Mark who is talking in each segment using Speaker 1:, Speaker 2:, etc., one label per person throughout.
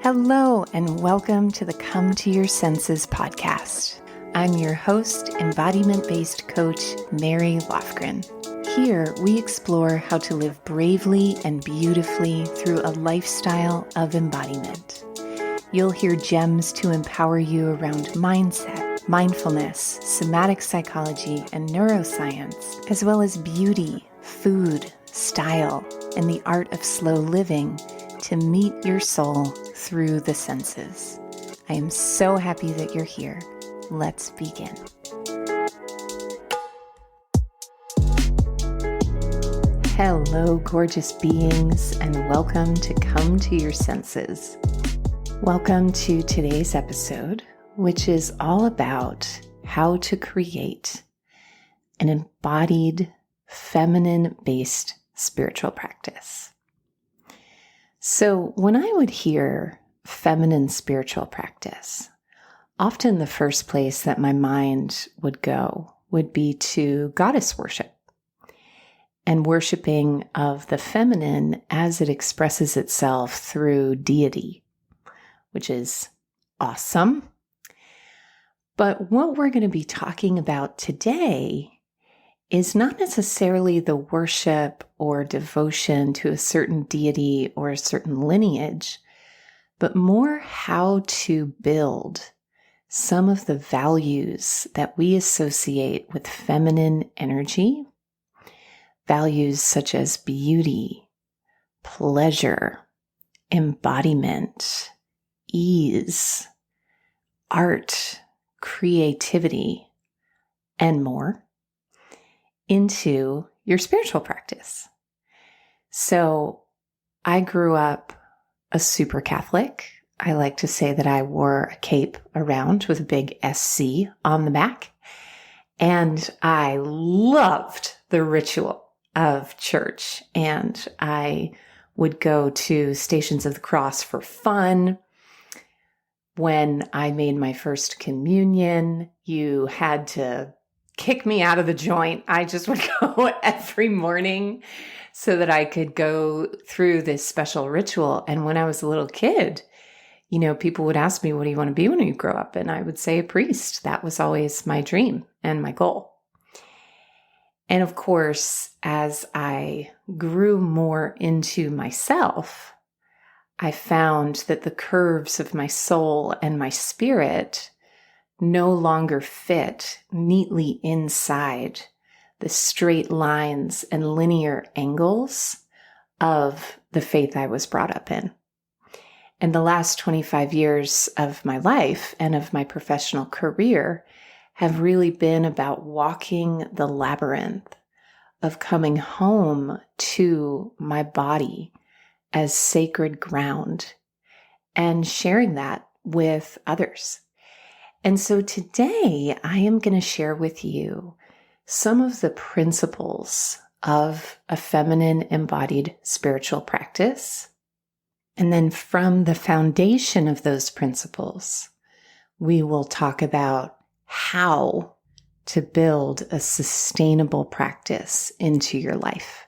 Speaker 1: Hello, and welcome to the Come to Your Senses podcast. I'm your host, embodiment-based coach, Mary Lofgren. Here, we explore how to live bravely and beautifully through a lifestyle of embodiment. You'll hear gems to empower you around mindset, mindfulness, somatic psychology, and neuroscience, as well as beauty, food, style, and the art of slow living to meet your soul through the senses. I am so happy that you're here. Let's begin. Hello, gorgeous beings, and welcome to Come to Your Senses. Welcome to today's episode, which is all about how to create an embodied, feminine-based spiritual practice. So when I would hear feminine spiritual practice, often the first place that my mind would go would be to goddess worship and worshiping of the feminine as it expresses itself through deity, which is awesome. But what we're going to be talking about today is not necessarily the worship or devotion to a certain deity or a certain lineage, but more how to build some of the values that we associate with feminine energy, values such as beauty, pleasure, embodiment, ease, art, creativity, and more, into your spiritual practice. So I grew up a super Catholic. I like to say that I wore a cape around with a big SC on the back. And I loved the ritual of church. And I would go to Stations of the Cross for fun. When I made my first communion, you had to kick me out of the joint. I just would go every morning so that I could go through this special ritual. And when I was a little kid, people would ask me, what do you want to be when you grow up? And I would say a priest. That was always my dream and my goal. And of course, as I grew more into myself, I found that the curves of my soul and my spirit no longer fit neatly inside the straight lines and linear angles of the faith I was brought up in. And the last 25 years of my life and of my professional career have really been about walking the labyrinth of coming home to my body as sacred ground and sharing that with others. And so today I am going to share with you some of the principles of a feminine embodied spiritual practice. And then from the foundation of those principles, we will talk about how to build a sustainable practice into your life.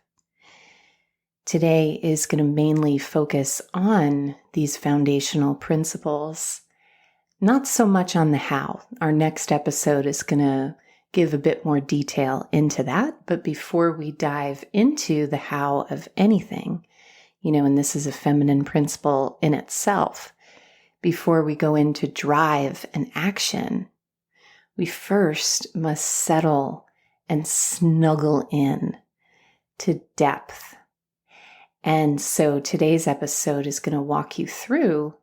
Speaker 1: Today is going to mainly focus on these foundational principles, not so much on the how. Our next episode is going to give a bit more detail into that. But before we dive into the how of anything, and this is a feminine principle in itself, before we go into drive and action, we first must settle and snuggle in to depth. And so today's episode is going to walk you through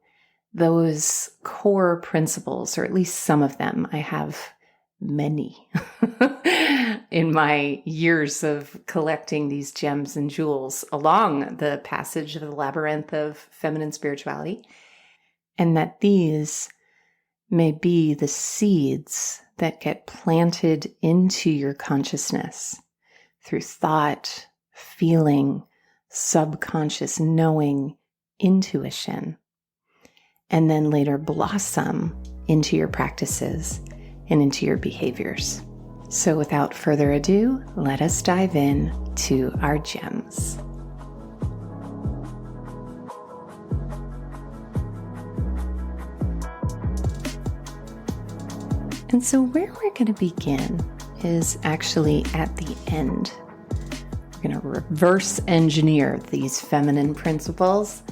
Speaker 1: those core principles, or at least some of them. I have many in my years of collecting these gems and jewels along the passage of the labyrinth of feminine spirituality, and that these may be the seeds that get planted into your consciousness through thought, feeling, subconscious knowing, intuition, and then later blossom into your practices and into your behaviors. So without further ado, let us dive in to our gems. And so where we're going to begin is actually at the end. We're going to reverse engineer these feminine principles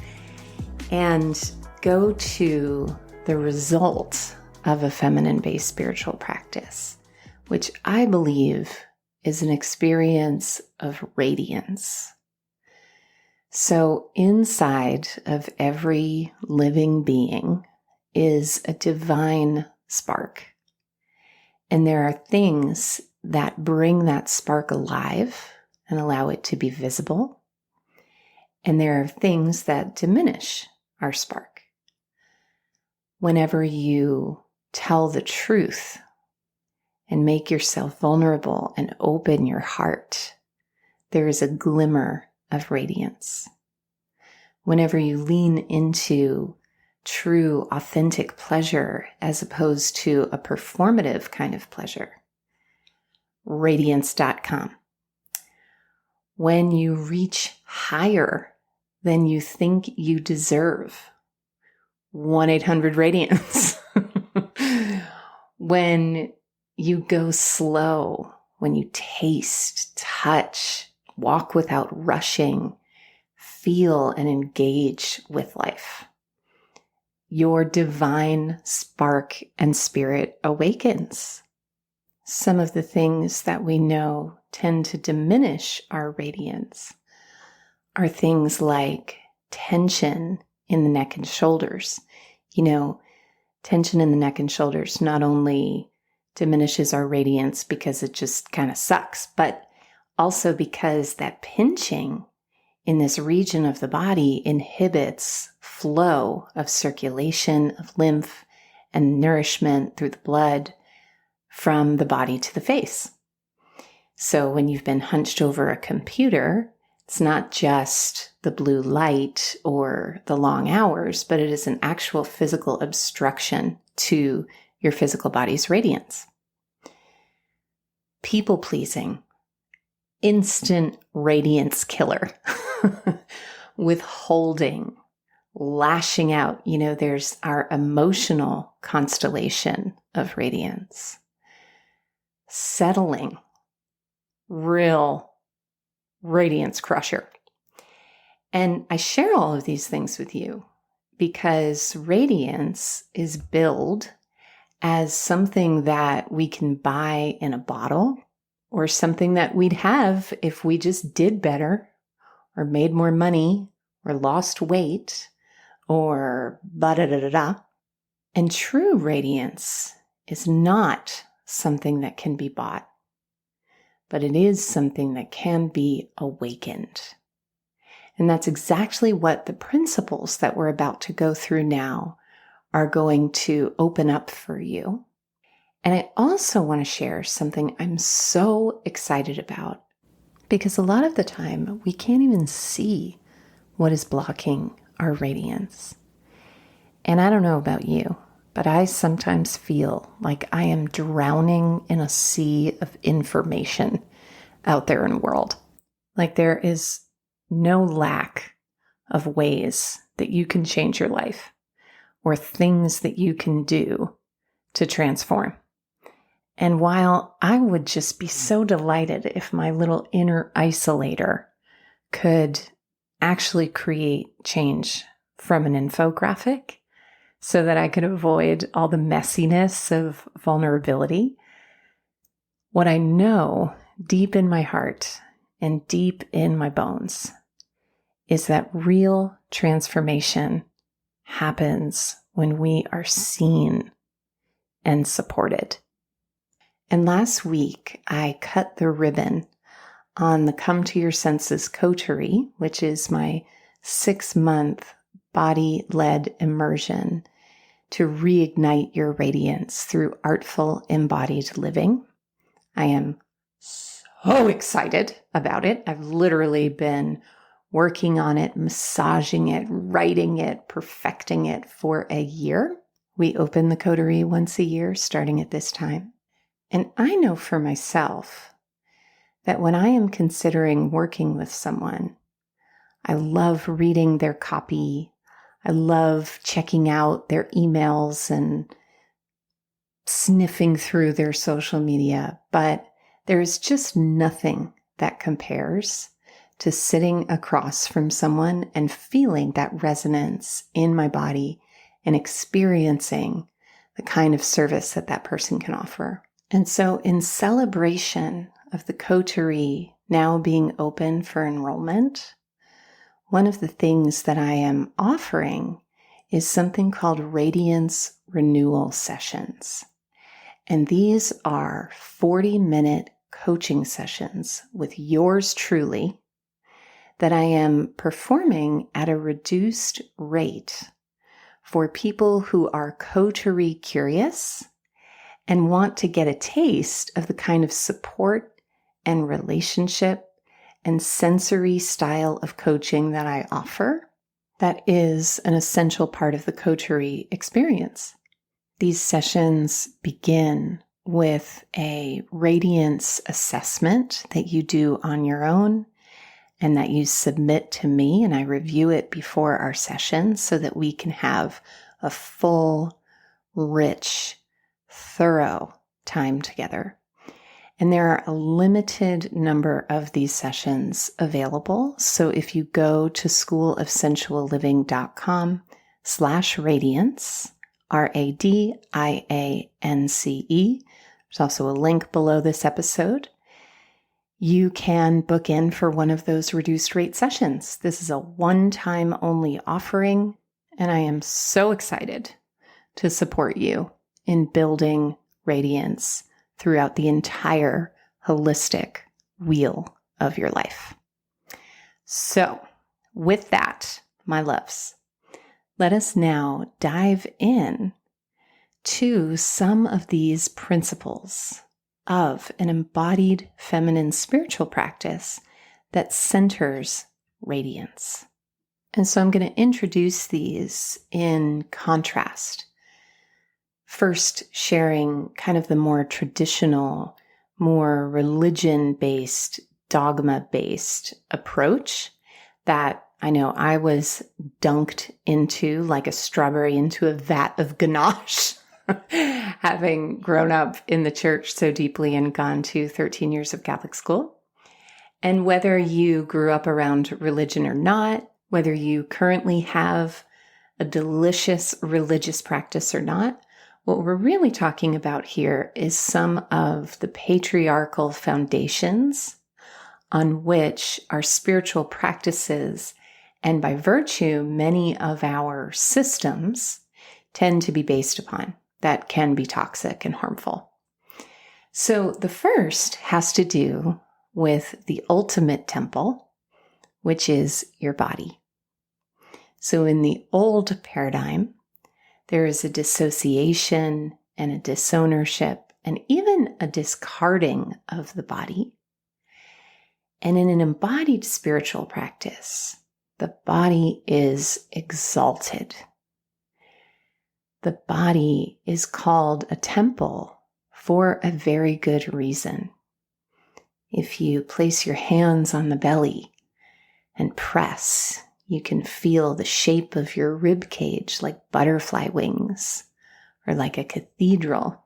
Speaker 1: and go to the result of a feminine-based spiritual practice, which I believe is an experience of radiance. So inside of every living being is a divine spark. And there are things that bring that spark alive and allow it to be visible. And there are things that diminish our spark. Whenever you tell the truth and make yourself vulnerable and open your heart, there is a glimmer of radiance. Whenever you lean into true, authentic pleasure as opposed to a performative kind of pleasure, radiance.com. When you reach higher than you think you deserve, 1-800-RADIANCE. When you go slow, when you taste, touch, walk without rushing, feel and engage with life, your divine spark and spirit awakens. Some of the things that we know tend to diminish our radiance are things like tension in the neck and shoulders. Tension in the neck and shoulders not only diminishes our radiance because it just kind of sucks, but also because that pinching in this region of the body inhibits flow of circulation of lymph and nourishment through the blood from the body to the face. So when you've been hunched over a computer, it's not just the blue light or the long hours, but it is an actual physical obstruction to your physical body's radiance. People pleasing, instant radiance killer. Withholding, lashing out. There's our emotional constellation of radiance. Settling, real radiance crusher. And I share all of these things with you because radiance is billed as something that we can buy in a bottle or something that we'd have if we just did better or made more money or lost weight or ba-da-da-da-da. And true radiance is not something that can be bought, but it is something that can be awakened. And that's exactly what the principles that we're about to go through now are going to open up for you. And I also want to share something I'm so excited about, because a lot of the time we can't even see what is blocking our radiance. And I don't know about you, but I sometimes feel like I am drowning in a sea of information out there in the world. Like there is no lack of ways that you can change your life or things that you can do to transform. And while I would just be so delighted if my little inner isolator could actually create change from an infographic so that I could avoid all the messiness of vulnerability, what I know deep in my heart and deep in my bones is that real transformation happens when we are seen and supported. And last week, I cut the ribbon on the Come to Your Senses coterie, which is my 6-month body-led immersion to reignite your radiance through artful embodied living. I am so excited about it. I've literally been working on it, massaging it, writing it, perfecting it for a year. We open the coterie once a year, starting at this time. And I know for myself that when I am considering working with someone, I love reading their copy. I love checking out their emails and sniffing through their social media, but there is just nothing that compares to sitting across from someone and feeling that resonance in my body and experiencing the kind of service that that person can offer. And so in celebration of the coterie now being open for enrollment, one of the things that I am offering is something called Radiance Renewal Sessions. And these are 40-minute coaching sessions with yours truly that I am performing at a reduced rate for people who are coterie curious and want to get a taste of the kind of support and relationship and sensory style of coaching that I offer that is an essential part of the coterie experience. These sessions begin with a radiance assessment that you do on your own and that you submit to me, and I review it before our session so that we can have a full, rich, thorough time together. And there are a limited number of these sessions available. So if you go to schoolofsensualliving.com/radiance, RADIANCE, there's also a link below this episode, you can book in for one of those reduced rate sessions. This is a one-time only offering, and I am so excited to support you in building radiance throughout the entire holistic wheel of your life. So, with that, my loves, let us now dive in to some of these principles of an embodied feminine spiritual practice that centers radiance. And so I'm going to introduce these in contrast. First, sharing kind of the more traditional, more religion-based, dogma-based approach that I know I was dunked into like a strawberry into a vat of ganache, having grown up in the church so deeply and gone to 13 years of Catholic school. And whether you grew up around religion or not, whether you currently have a delicious religious practice or not, what we're really talking about here is some of the patriarchal foundations on which our spiritual practices, and by virtue, many of our systems, tend to be based upon, that can be toxic and harmful. So the first has to do with the ultimate temple, which is your body. So in the old paradigm, there is a dissociation and a disownership and even a discarding of the body. And in an embodied spiritual practice, the body is exalted. The body is called a temple for a very good reason. If you place your hands on the belly and press, you can feel the shape of your rib cage like butterfly wings or like a cathedral.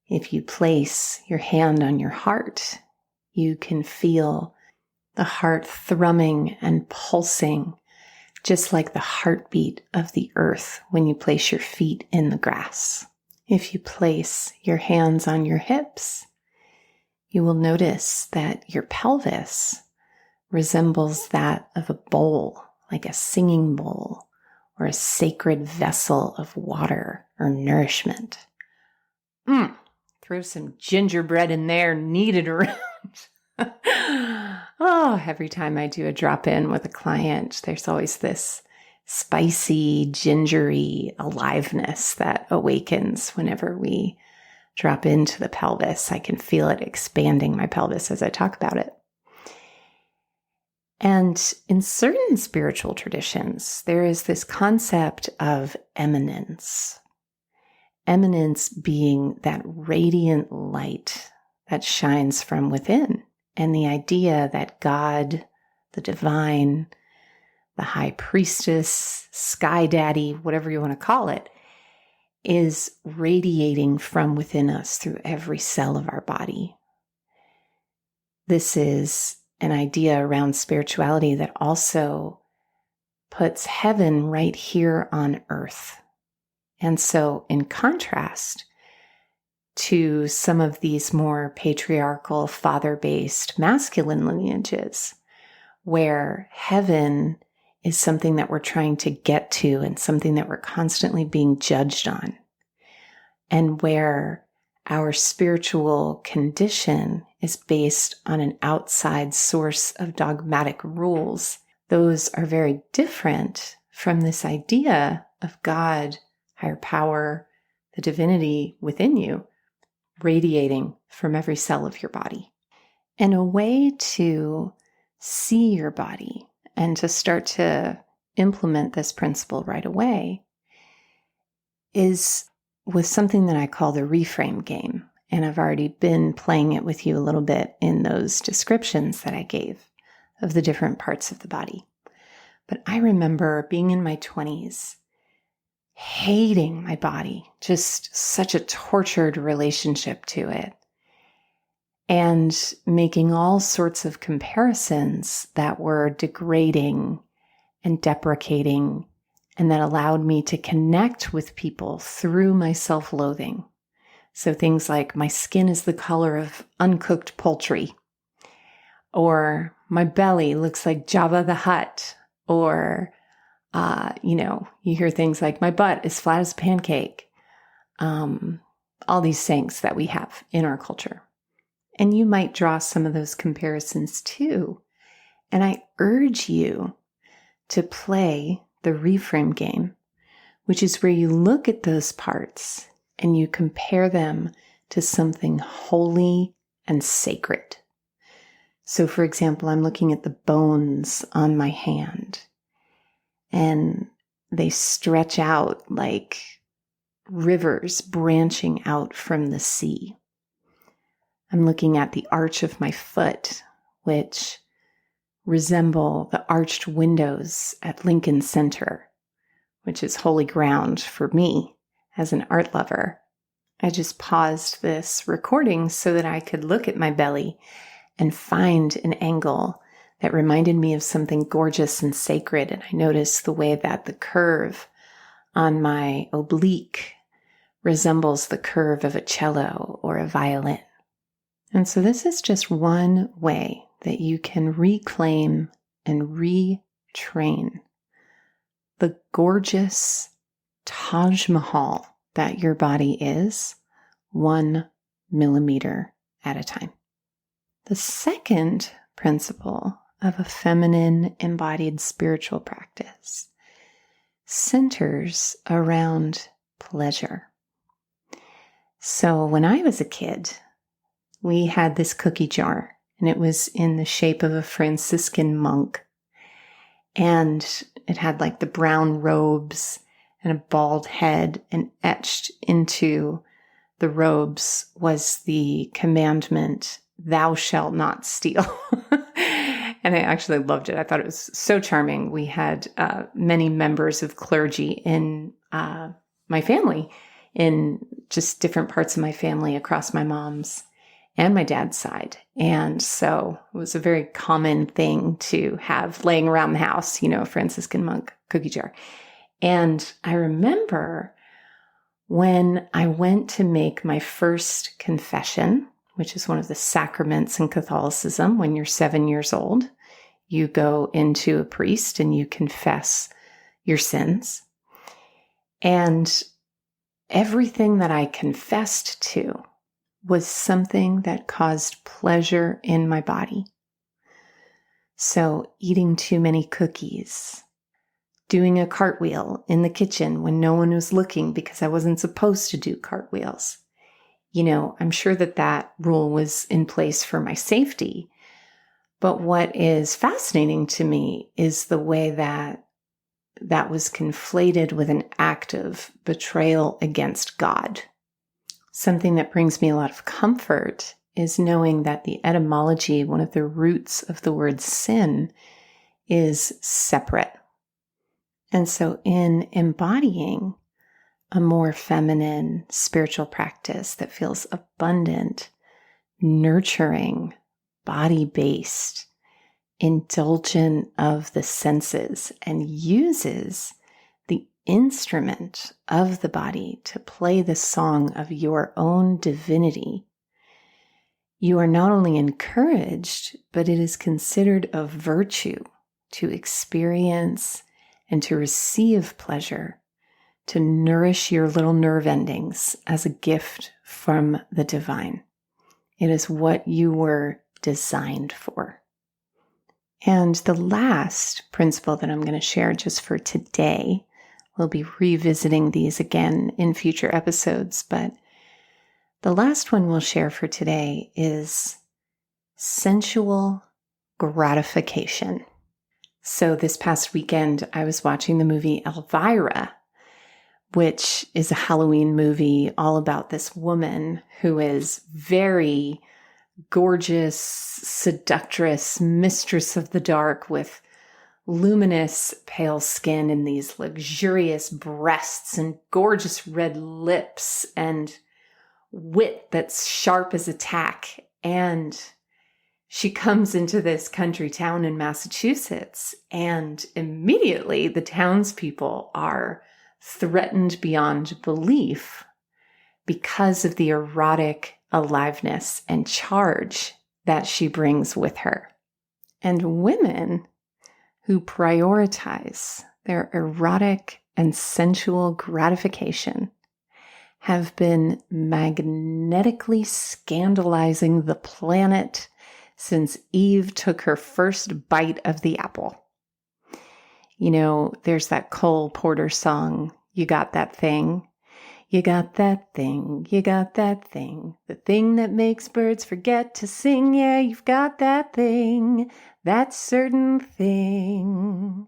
Speaker 1: If you place your hand on your heart, you can feel the heart thrumming and pulsing just like the heartbeat of the earth when you place your feet in the grass. If you place your hands on your hips, you will notice that your pelvis resembles that of a bowl, like a singing bowl or a sacred vessel of water or nourishment. Throw some gingerbread in there, knead it around. Oh, every time I do a drop-in with a client, there's always this spicy, gingery aliveness that awakens whenever we drop into the pelvis. I can feel it expanding my pelvis as I talk about it. And in certain spiritual traditions, there is this concept of eminence. Eminence being that radiant light that shines from within. And the idea that God, the divine, the high priestess, sky daddy, whatever you want to call it, is radiating from within us through every cell of our body. This is an idea around spirituality that also puts heaven right here on earth. And so, in contrast to some of these more patriarchal, father-based masculine lineages, where heaven is something that we're trying to get to and something that we're constantly being judged on, and where our spiritual condition is based on an outside source of dogmatic rules, those are very different from this idea of God, higher power, the divinity within you, radiating from every cell of your body. And a way to see your body and to start to implement this principle right away is with something that I call the reframe game. And I've already been playing it with you a little bit in those descriptions that I gave of the different parts of the body. But I remember being in my 20s, hating my body, just such a tortured relationship to it, and making all sorts of comparisons that were degrading and deprecating, and that allowed me to connect with people through my self-loathing. So things like my skin is the color of uncooked poultry, or my belly looks like Jabba the Hutt, or, you hear things like my butt is flat as a pancake. All these sayings that we have in our culture. And you might draw some of those comparisons too. And I urge you to play the reframe game, which is where you look at those parts and you compare them to something holy and sacred. So for example, I'm looking at the bones on my hand, and they stretch out like rivers branching out from the sea. I'm looking at the arch of my foot, which resemble the arched windows at Lincoln Center, which is holy ground for me as an art lover. I just paused this recording so that I could look at my belly and find an angle that reminded me of something gorgeous and sacred. And I noticed the way that the curve on my oblique resembles the curve of a cello or a violin. And so this is just one way that you can reclaim and retrain the gorgeous Taj Mahal that your body is, 1 millimeter at a time. The second principle of a feminine embodied spiritual practice centers around pleasure. So when I was a kid, we had this cookie jar, and it was in the shape of a Franciscan monk. And it had like the brown robes and a bald head, and etched into the robes was the commandment, "Thou shalt not steal." And I actually loved it. I thought it was so charming. We had many members of clergy in my family, in just different parts of my family across my mom's and my dad's side. And so it was a very common thing to have laying around the house, a Franciscan monk cookie jar. And I remember when I went to make my first confession, which is one of the sacraments in Catholicism. When you're 7 years old, you go into a priest and you confess your sins. And everything that I confessed to was something that caused pleasure in my body. So eating too many cookies, doing a cartwheel in the kitchen when no one was looking because I wasn't supposed to do cartwheels. I'm sure that rule was in place for my safety. But what is fascinating to me is the way that was conflated with an act of betrayal against God. Something that brings me a lot of comfort is knowing that the etymology, one of the roots of the word sin, is separate. And so in embodying a more feminine spiritual practice that feels abundant, nurturing, body-based, indulgent of the senses, and uses the instrument of the body to play the song of your own divinity, you are not only encouraged, but it is considered a virtue to experience and to receive pleasure, to nourish your little nerve endings as a gift from the divine. It is what you were designed for. And the last principle that I'm going to share just for today, we'll be revisiting these again in future episodes, but the last one we'll share for today is sensual gratification. So this past weekend, I was watching the movie Elvira, which is a Halloween movie all about this woman who is very gorgeous, seductress, mistress of the dark with luminous pale skin and these luxurious breasts and gorgeous red lips and wit that's sharp as a tack. And she comes into this country town in Massachusetts, and immediately the townspeople are threatened beyond belief because of the erotic aliveness and charge that she brings with her. And women who prioritize their erotic and sensual gratification have been magnetically scandalizing the planet since Eve took her first bite of the apple. You know, there's that Cole Porter song, "You Got That Thing." You got that thing, you got that thing, the thing that makes birds forget to sing. Yeah, you've got that thing, that certain thing.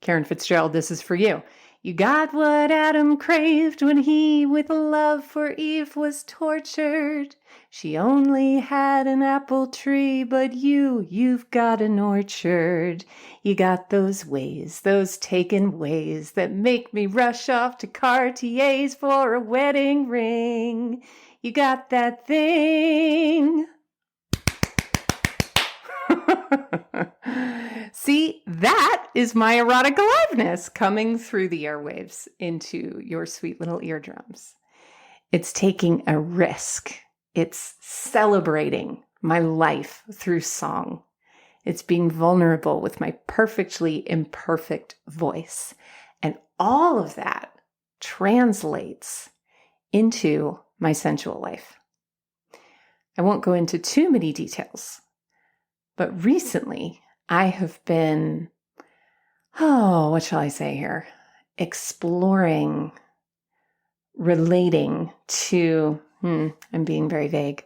Speaker 1: Karen Fitzgerald, this is for you. You got what Adam craved when he, with love for Eve, was tortured. She only had an apple tree, but you've got an orchard. You got those ways, those taken ways that make me rush off to Cartier's for a wedding ring. You got that thing. See, that is my erotic aliveness coming through the airwaves into your sweet little eardrums. It's taking a risk. It's celebrating my life through song. It's being vulnerable with my perfectly imperfect voice. And all of that translates into my sensual life. I won't go into too many details, but recently I have been, what shall I say here? Exploring, relating to, I'm being very vague.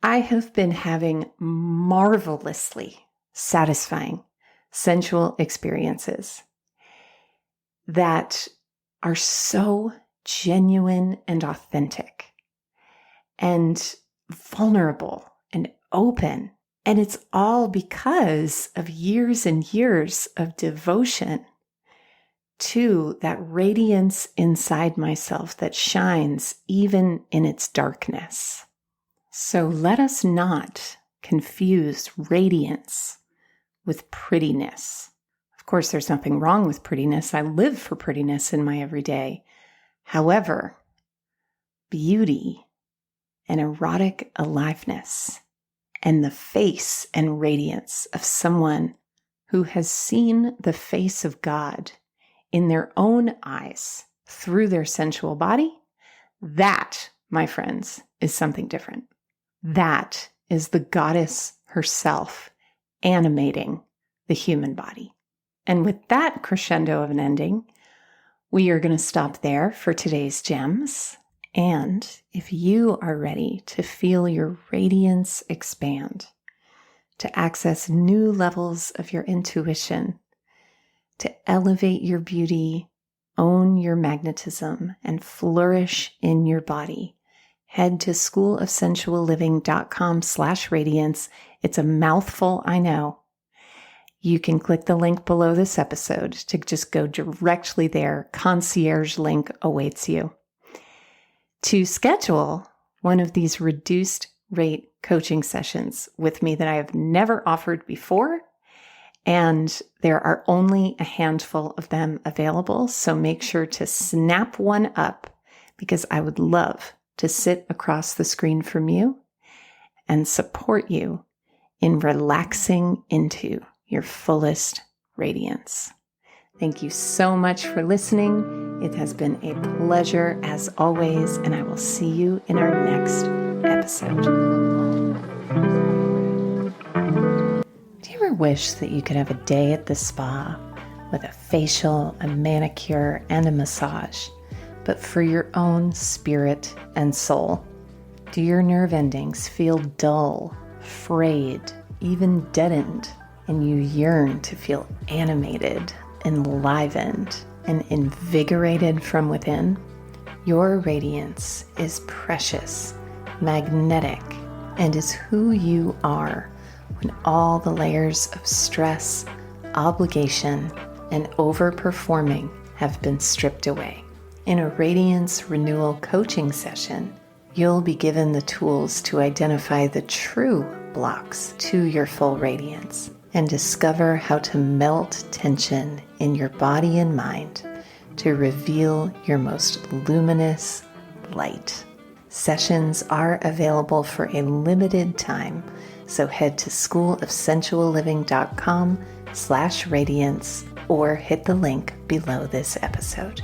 Speaker 1: I have been having marvelously satisfying sensual experiences that are so genuine and authentic and vulnerable and open. And it's all because of years and years of devotion to that radiance inside myself that shines even in its darkness. So let us not confuse radiance with prettiness. Of course, there's nothing wrong with prettiness. I live for prettiness in my everyday. However, beauty and erotic aliveness and the face and radiance of someone who has seen the face of God in their own eyes through their sensual body, that, my friends, is something different. That is the goddess herself animating the human body. And with that crescendo of an ending, we are going to stop there for today's gems. And if you are ready to feel your radiance expand, to access new levels of your intuition, to elevate your beauty, own your magnetism, and flourish in your body, head to schoolofsensualliving.com/radiance. It's a mouthful, I know. you can click the link below this episode to just go directly there. Concierge link awaits you. To schedule one of these reduced rate coaching sessions with me that I have never offered before, and there are only a handful of them available, so make sure to snap one up because I would love to sit across the screen from you and support you in relaxing into your fullest radiance. Thank you so much for listening. It has been a pleasure as always, and I will see you in our next episode. Do you ever wish that you could have a day at the spa with a facial, a manicure, and a massage, but for your own spirit and soul? Do your nerve endings feel dull, frayed, even deadened, and you yearn to feel animated, enlivened, and invigorated from within? Your radiance is precious, magnetic, and is who you are when all the layers of stress, obligation, and overperforming have been stripped away. In a Radiance Renewal coaching session, you'll be given the tools to identify the true blocks to your full radiance and discover how to melt tension in your body and mind to reveal your most luminous light. Sessions are available for a limited time, so head to schoolofsensualliving.com/radiance or hit the link below this episode.